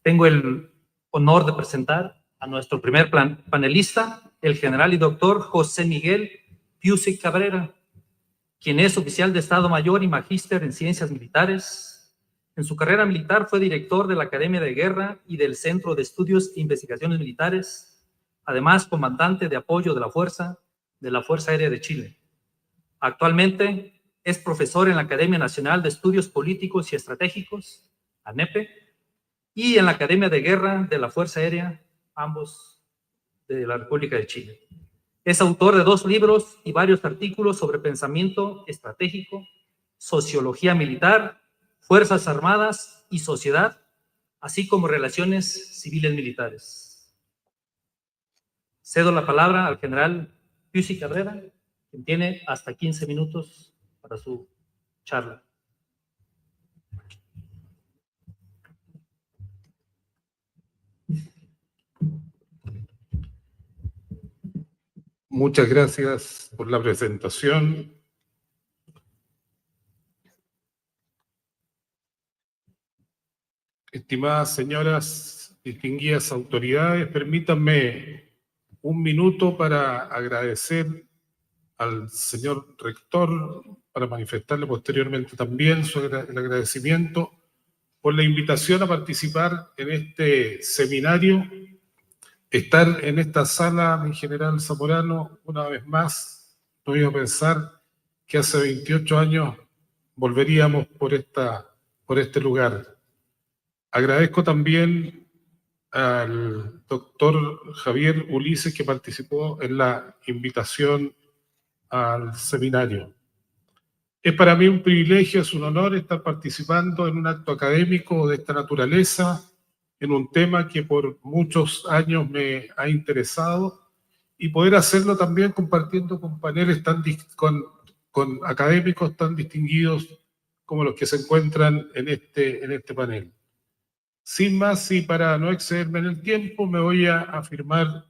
Tengo el honor de presentar a nuestro primer panelista, el general y doctor José Miguel Piusic Cabrera, quien es oficial de Estado Mayor y magíster en Ciencias Militares. En su carrera militar fue director de la Academia de Guerra y del Centro de Estudios e Investigaciones Militares, además comandante de apoyo de la Fuerza Aérea de Chile. Actualmente es profesor en la Academia Nacional de Estudios Políticos y Estratégicos, ANEPE, y en la Academia de Guerra de la Fuerza Aérea, ambos de la República de Chile. Es autor de 2 libros y varios artículos sobre pensamiento estratégico, sociología militar, Fuerzas Armadas y sociedad, así como relaciones civiles militares. Cedo la palabra al general Piusic Cabrera, quien tiene hasta 15 minutos para su charla. Muchas gracias por la presentación. Estimadas señoras, distinguidas autoridades, permítanme un minuto para agradecer al señor rector, para manifestarle posteriormente también el agradecimiento por la invitación a participar en este seminario. Estar en esta sala, mi general Zamorano, una vez más, no iba a pensar que hace 28 años volveríamos por este lugar. Agradezco también al doctor Javier Ulises, que participó en la invitación al seminario. Es para mí un privilegio, es un honor estar participando en un acto académico de esta naturaleza, en un tema que por muchos años me ha interesado, y poder hacerlo también compartiendo con paneles con académicos tan distinguidos como los que se encuentran en este panel. Sin más, y para no excederme en el tiempo, me voy a afirmar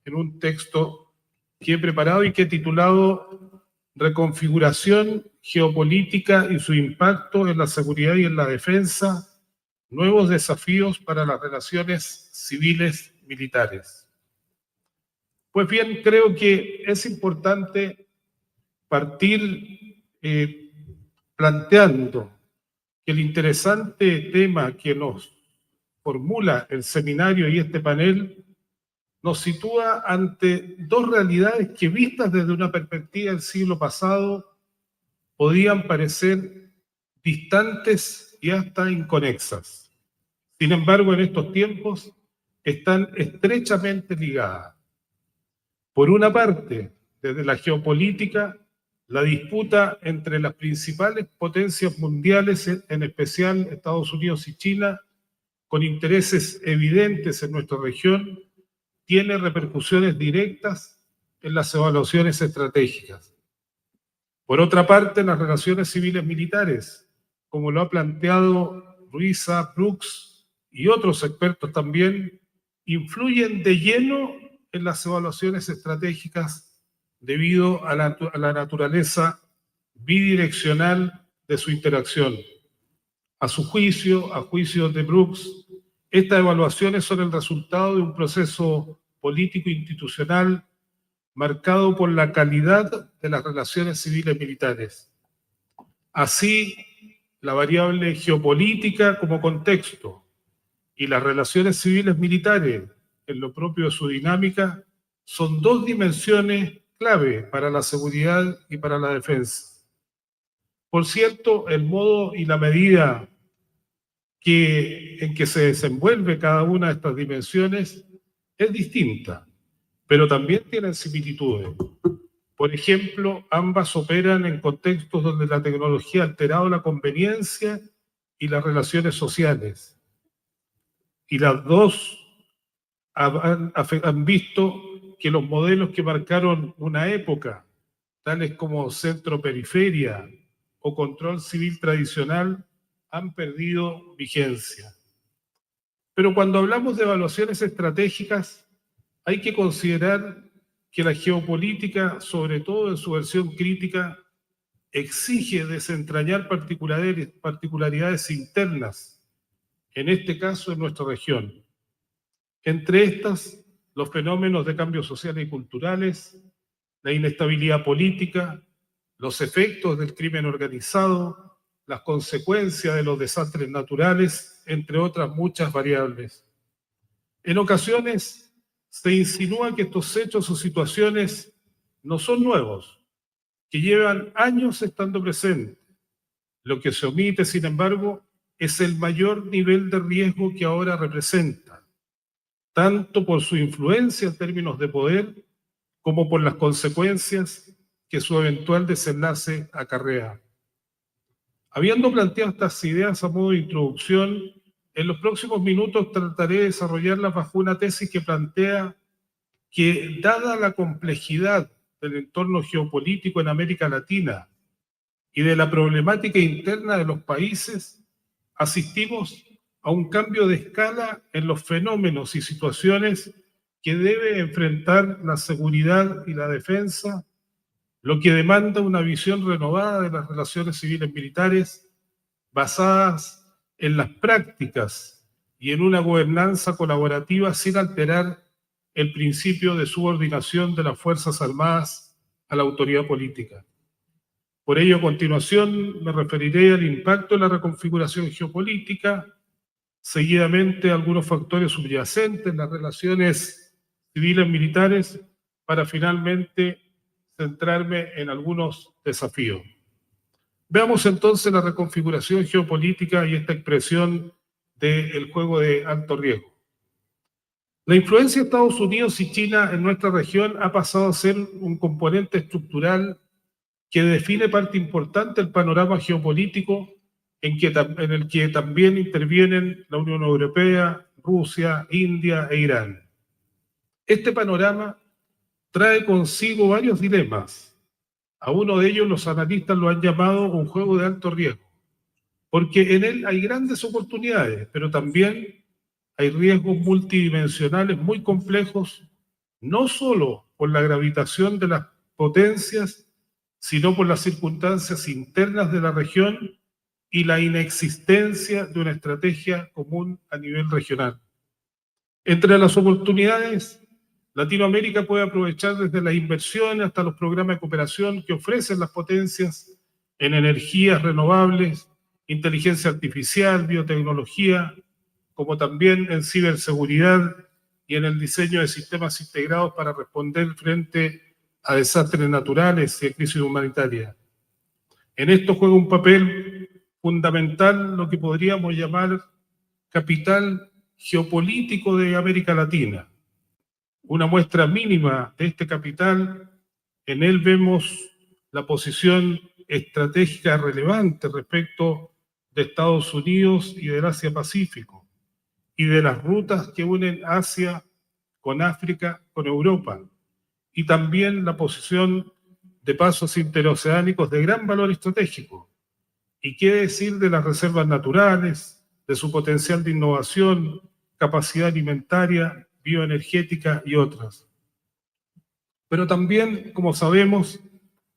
en un texto que he preparado y que he titulado Reconfiguración geopolítica y su impacto en la seguridad y en la defensa, nuevos desafíos para las relaciones civiles militares. Pues bien, creo que es importante partir planteando que el interesante tema que nos formula el seminario y este panel nos sitúa ante 2 realidades que, vistas desde una perspectiva del siglo pasado, podían parecer distantes y hasta inconexas. Sin embargo, en estos tiempos están estrechamente ligadas. Por una parte, desde la geopolítica, la disputa entre las principales potencias mundiales, en especial Estados Unidos y China, con intereses evidentes en nuestra región, tiene repercusiones directas en las evaluaciones estratégicas. Por otra parte, las relaciones civiles militares, como lo ha planteado Ruiza, Brooks y otros expertos también, influyen de lleno en las evaluaciones estratégicas debido a la naturaleza bidireccional de su interacción. A su juicio, a juicio de Brooks, estas evaluaciones son el resultado de un proceso político institucional marcado por la calidad de las relaciones civiles militares. Así, la variable geopolítica como contexto y las relaciones civiles militares, en lo propio de su dinámica, son 2 dimensiones clave para la seguridad y para la defensa. Por cierto, el modo y la medida en que se desenvuelve cada una de estas dimensiones es distinta, pero también tienen similitudes. Por ejemplo, ambas operan en contextos donde la tecnología ha alterado la conveniencia y las relaciones sociales. Y las 2 han visto que los modelos que marcaron una época, tales como centro-periferia o control civil tradicional, han perdido vigencia. Pero cuando hablamos de evaluaciones estratégicas, hay que considerar que la geopolítica, sobre todo en su versión crítica, exige desentrañar particularidades internas en este caso en nuestra región. Entre estas, los fenómenos de cambios sociales y culturales, la inestabilidad política, los efectos del crimen organizado, las consecuencias de los desastres naturales, entre otras muchas variables. En ocasiones se insinúa que estos hechos o situaciones no son nuevos, que llevan años estando presentes. Lo que se omite, sin embargo, es el mayor nivel de riesgo que ahora representa, tanto por su influencia en términos de poder, como por las consecuencias que su eventual desenlace acarrea. Habiendo planteado estas ideas a modo de introducción, en los próximos minutos trataré de desarrollarlas bajo una tesis que plantea que, dada la complejidad del entorno geopolítico en América Latina y de la problemática interna de los países, asistimos a un cambio de escala en los fenómenos y situaciones que debe enfrentar la seguridad y la defensa, lo que demanda una visión renovada de las relaciones civiles militares basadas en las prácticas y en una gobernanza colaborativa sin alterar el principio de subordinación de las Fuerzas Armadas a la autoridad política. Por ello, a continuación, me referiré al impacto de la reconfiguración geopolítica, seguidamente a algunos factores subyacentes en las relaciones civiles militares, para finalmente centrarme en algunos desafíos. Veamos entonces la reconfiguración geopolítica y esta expresión del juego de alto riesgo. La influencia de Estados Unidos y China en nuestra región ha pasado a ser un componente estructural que define parte importante del panorama geopolítico en el que también intervienen la Unión Europea, Rusia, India e Irán. Este panorama trae consigo varios dilemas. A uno de ellos los analistas lo han llamado un juego de alto riesgo, porque en él hay grandes oportunidades, pero también hay riesgos multidimensionales muy complejos, no solo por la gravitación de las potencias, sino por las circunstancias internas de la región y la inexistencia de una estrategia común a nivel regional. Entre las oportunidades, Latinoamérica puede aprovechar desde las inversiones hasta los programas de cooperación que ofrecen las potencias en energías renovables, inteligencia artificial, biotecnología, como también en ciberseguridad y en el diseño de sistemas integrados para responder frente a desastres naturales y a crisis humanitarias. En esto juega un papel fundamental lo que podríamos llamar capital geopolítico de América Latina. Una muestra mínima de este capital, en él vemos la posición estratégica relevante respecto de Estados Unidos y del Asia-Pacífico, y de las rutas que unen Asia con África, con Europa, y también la posición de pasos interoceánicos de gran valor estratégico. ¿Y qué decir de las reservas naturales, de su potencial de innovación, capacidad alimentaria, bioenergética y otras? Pero también, como sabemos,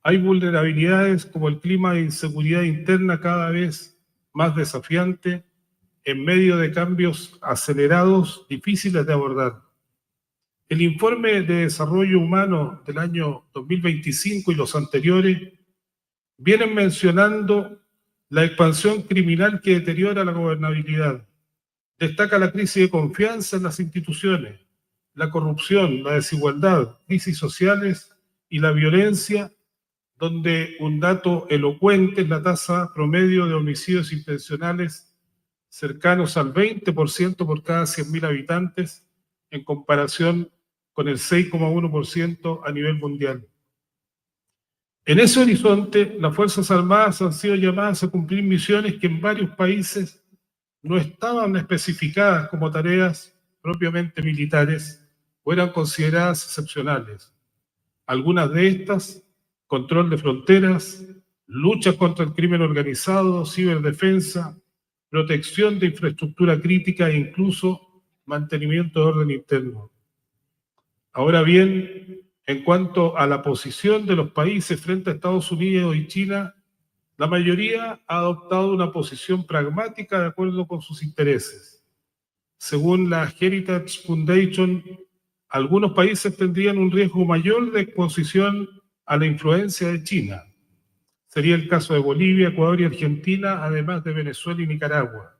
hay vulnerabilidades como el clima de inseguridad interna cada vez más desafiante en medio de cambios acelerados difíciles de abordar. El informe de desarrollo humano del año 2025 y los anteriores vienen mencionando la expansión criminal que deteriora la gobernabilidad. Destaca la crisis de confianza en las instituciones, la corrupción, la desigualdad, crisis sociales y la violencia, donde un dato elocuente es la tasa promedio de homicidios intencionales cercanos al 20% por cada 100.000 habitantes, en comparación con el 6,1% a nivel mundial. En ese horizonte, las Fuerzas Armadas han sido llamadas a cumplir misiones que en varios países no estaban especificadas como tareas propiamente militares o eran consideradas excepcionales. Algunas de estas: control de fronteras, lucha contra el crimen organizado, ciberdefensa, protección de infraestructura crítica e incluso mantenimiento de orden interno. Ahora bien, en cuanto a la posición de los países frente a Estados Unidos y China, la mayoría ha adoptado una posición pragmática de acuerdo con sus intereses. Según la Heritage Foundation, algunos países tendrían un riesgo mayor de exposición a la influencia de China. Sería el caso de Bolivia, Ecuador y Argentina, además de Venezuela y Nicaragua.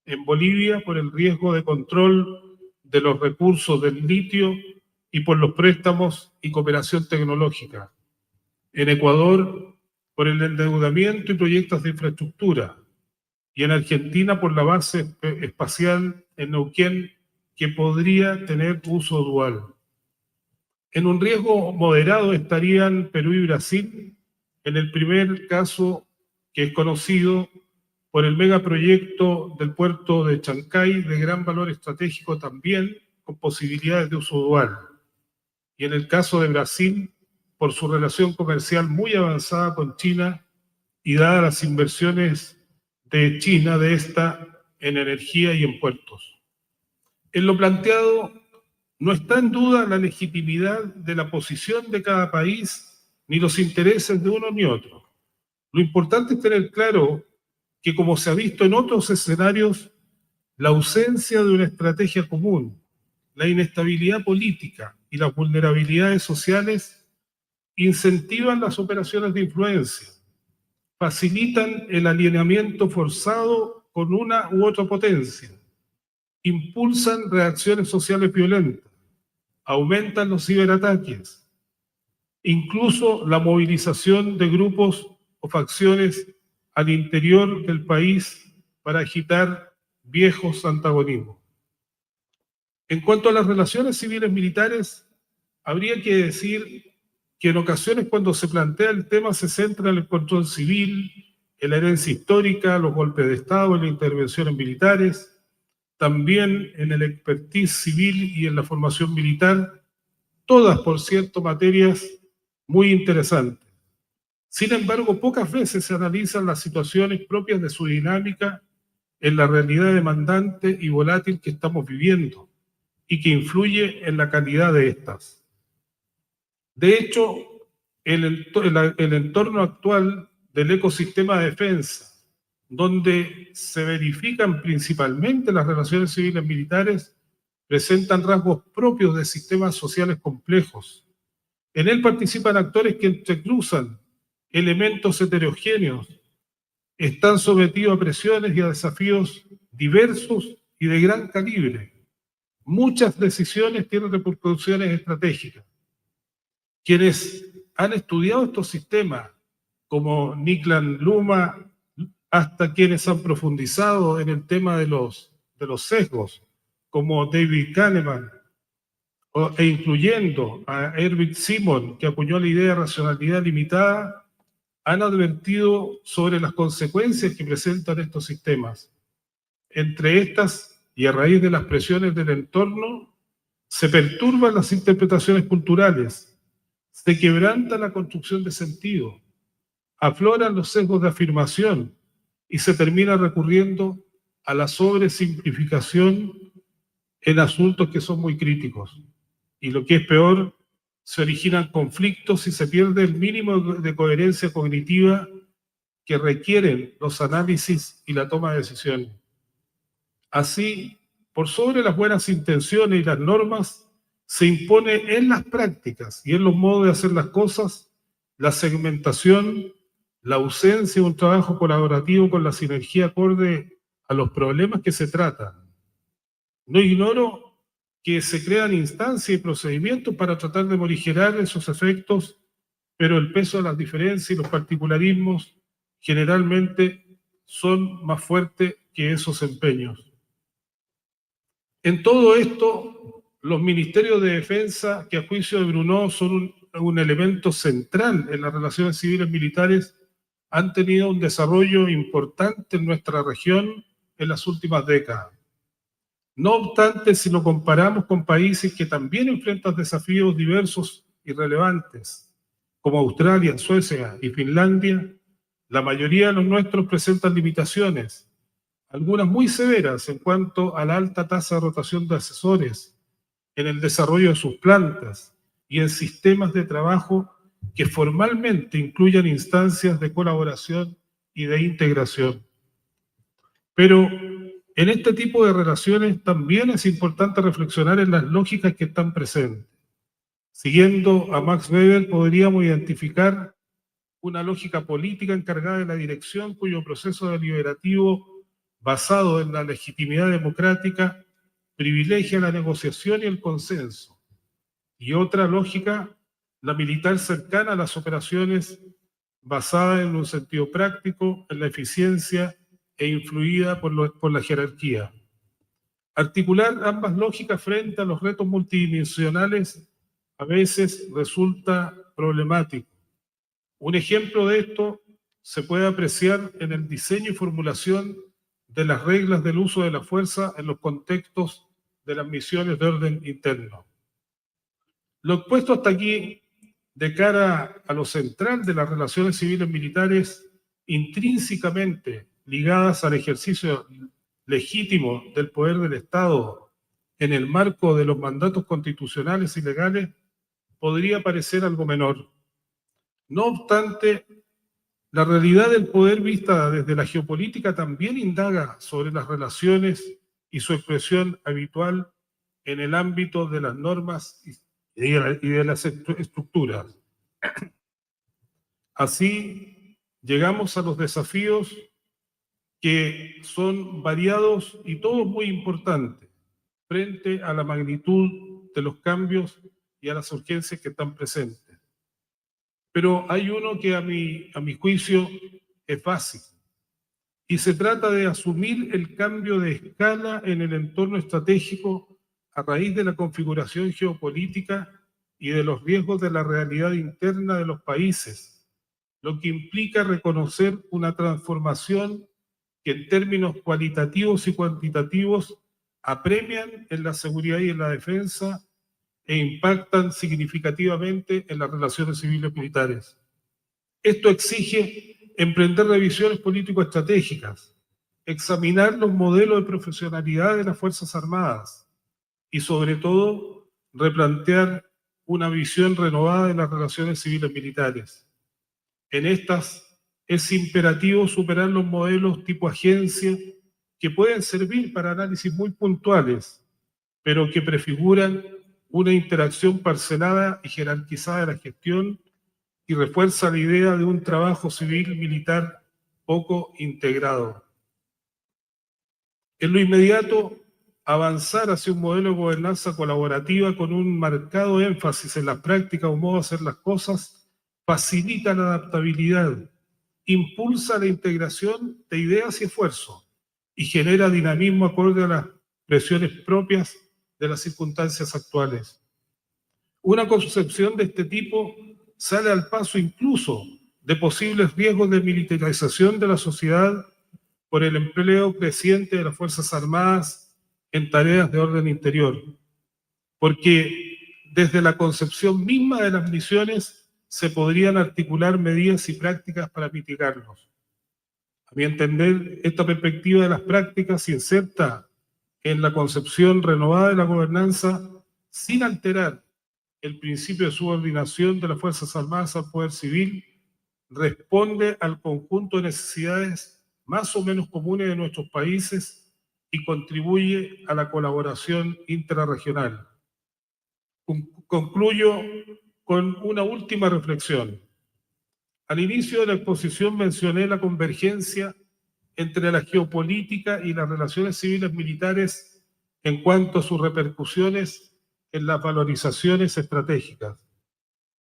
En Bolivia, por el riesgo de control de los recursos del litio y por los préstamos y cooperación tecnológica. En Ecuador, por el endeudamiento y proyectos de infraestructura. Y en Argentina, por la base espacial en Neuquén, que podría tener uso dual. En un riesgo moderado estarían Perú y Brasil, en el primer caso que es conocido por el megaproyecto del puerto de Chancay, de gran valor estratégico también, con posibilidades de uso dual. Y en el caso de Brasil, por su relación comercial muy avanzada con China y dadas las inversiones de China de esta en energía y en puertos. En lo planteado, no está en duda la legitimidad de la posición de cada país, ni los intereses de uno ni otro. Lo importante es tener claro que, como se ha visto en otros escenarios, la ausencia de una estrategia común, la inestabilidad política y las vulnerabilidades sociales incentivan las operaciones de influencia, facilitan el alineamiento forzado con una u otra potencia, impulsan reacciones sociales violentas, aumentan los ciberataques, incluso la movilización de grupos o facciones al interior del país para agitar viejos antagonismos. En cuanto a las relaciones civiles militares, habría que decir que en ocasiones cuando se plantea el tema se centra en el control civil, en la herencia histórica, los golpes de Estado, en las intervenciones militares, también en el expertise civil y en la formación militar, todas, por cierto, materias muy interesantes. Sin embargo, pocas veces se analizan las situaciones propias de su dinámica en la realidad demandante y volátil que estamos viviendo y que influye en la calidad de estas. De hecho, el entorno actual del ecosistema de defensa, donde se verifican principalmente las relaciones civiles militares, presentan rasgos propios de sistemas sociales complejos. En él participan actores que entrecruzan elementos heterogéneos, están sometidos a presiones y a desafíos diversos y de gran calibre. Muchas decisiones tienen repercusiones estratégicas. Quienes han estudiado estos sistemas, como Niklas Luhmann, hasta quienes han profundizado en el tema de los sesgos, como David Kahneman, e incluyendo a Erwin Simon, que acuñó la idea de racionalidad limitada, han advertido sobre las consecuencias que presentan estos sistemas. Entre estas, y a raíz de las presiones del entorno, se perturban las interpretaciones culturales, se quebranta la construcción de sentido, afloran los sesgos de afirmación y se termina recurriendo a la sobresimplificación en asuntos que son muy críticos. Y lo que es peor, se originan conflictos y se pierde el mínimo de coherencia cognitiva que requieren los análisis y la toma de decisiones. Así, por sobre las buenas intenciones y las normas, se impone en las prácticas y en los modos de hacer las cosas la segmentación, la ausencia de un trabajo colaborativo con la sinergia acorde a los problemas que se tratan. No ignoro que se crean instancias y procedimientos para tratar de morigerar esos efectos, pero el peso de las diferencias y los particularismos generalmente son más fuertes que esos empeños. En todo esto, los ministerios de defensa, que a juicio de Bruneau son un elemento central en las relaciones civiles militares, han tenido un desarrollo importante en nuestra región en las últimas décadas. No obstante, si lo comparamos con países que también enfrentan desafíos diversos y relevantes, como Australia, Suecia y Finlandia, la mayoría de los nuestros presentan limitaciones, algunas muy severas en cuanto a la alta tasa de rotación de asesores, en el desarrollo de sus plantas y en sistemas de trabajo que formalmente incluyan instancias de colaboración y de integración. Pero en este tipo de relaciones también es importante reflexionar en las lógicas que están presentes. Siguiendo a Max Weber, podríamos identificar una lógica política encargada de la dirección, cuyo proceso deliberativo, basado en la legitimidad democrática, privilegia la negociación y el consenso. Y otra lógica, la militar, cercana a las operaciones, basada en un sentido práctico, en la eficiencia e influida por la jerarquía. Articular ambas lógicas frente a los retos multidimensionales a veces resulta problemático. Un ejemplo de esto se puede apreciar en el diseño y formulación de las reglas del uso de la fuerza en los contextos de las misiones de orden interno. Lo expuesto hasta aquí, de cara a lo central de las relaciones civiles militares, intrínsecamente ligadas al ejercicio legítimo del poder del Estado en el marco de los mandatos constitucionales y legales, podría parecer algo menor. No obstante, la realidad del poder vista desde la geopolítica también indaga sobre las relaciones y su expresión habitual en el ámbito de las normas y de las estructuras. Así, llegamos a los desafíos que son variados y todos muy importantes frente a la magnitud de los cambios y a las urgencias que están presentes. Pero hay uno que a mi juicio es básico, y se trata de asumir el cambio de escala en el entorno estratégico a raíz de la configuración geopolítica y de los riesgos de la realidad interna de los países, lo que implica reconocer una transformación que en términos cualitativos y cuantitativos apremian en la seguridad y en la defensa e impactan significativamente en las relaciones civiles militares. Esto exige emprender revisiones político-estratégicas, examinar los modelos de profesionalidad de las Fuerzas Armadas y, sobre todo, replantear una visión renovada de las relaciones civiles militares. En estas es imperativo superar los modelos tipo agencia que pueden servir para análisis muy puntuales, pero que prefiguran una interacción parcelada y jerarquizada de la gestión y refuerza la idea de un trabajo civil-militar poco integrado. En lo inmediato, avanzar hacia un modelo de gobernanza colaborativa con un marcado énfasis en la práctica o modo de hacer las cosas facilita la adaptabilidad, impulsa la integración de ideas y esfuerzos y genera dinamismo acorde a las presiones propias de las circunstancias actuales. Una concepción de este tipo sale al paso incluso de posibles riesgos de militarización de la sociedad por el empleo creciente de las Fuerzas Armadas en tareas de orden interior, porque desde la concepción misma de las misiones se podrían articular medidas y prácticas para mitigarlos. A mi entender, esta perspectiva de las prácticas se inserta en la concepción renovada de la gobernanza sin alterar el principio de subordinación de las Fuerzas Armadas al poder civil, responde al conjunto de necesidades más o menos comunes de nuestros países y contribuye a la colaboración intrarregional. Concluyo con una última reflexión. Al inicio de la exposición mencioné la convergencia entre la geopolítica y las relaciones civiles militares en cuanto a sus repercusiones en las valorizaciones estratégicas.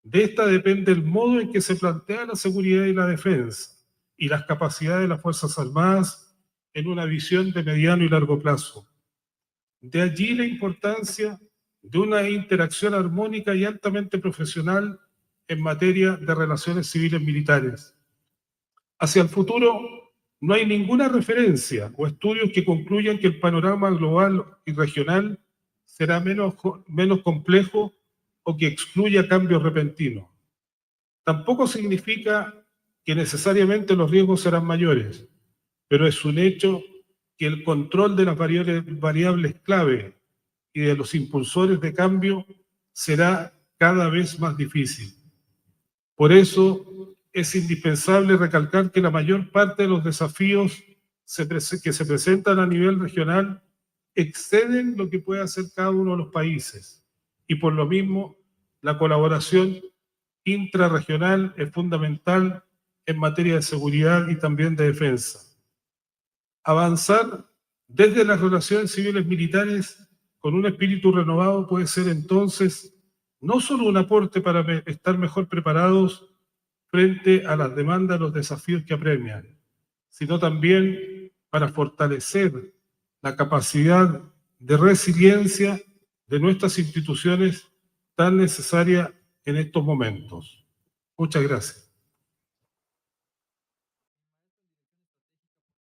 De esta depende el modo en que se plantea la seguridad y la defensa y las capacidades de las Fuerzas Armadas en una visión de mediano y largo plazo. De allí la importancia de una interacción armónica y altamente profesional en materia de relaciones civiles militares. Hacia el futuro, no hay ninguna referencia o estudios que concluyan que el panorama global y regional será menos complejo o que excluya cambios repentinos. Tampoco significa que necesariamente los riesgos serán mayores, pero es un hecho que el control de las variables clave y de los impulsores de cambio será cada vez más difícil. Por eso, es indispensable recalcar que la mayor parte de los desafíos que se presentan a nivel regional exceden lo que puede hacer cada uno de los países. Y por lo mismo, la colaboración intrarregional es fundamental en materia de seguridad y también de defensa. Avanzar desde las relaciones civiles militares con un espíritu renovado puede ser entonces no solo un aporte para estar mejor preparados frente a las demandas, los desafíos que apremian, sino también para fortalecer la capacidad de resiliencia de nuestras instituciones tan necesaria en estos momentos. Muchas gracias.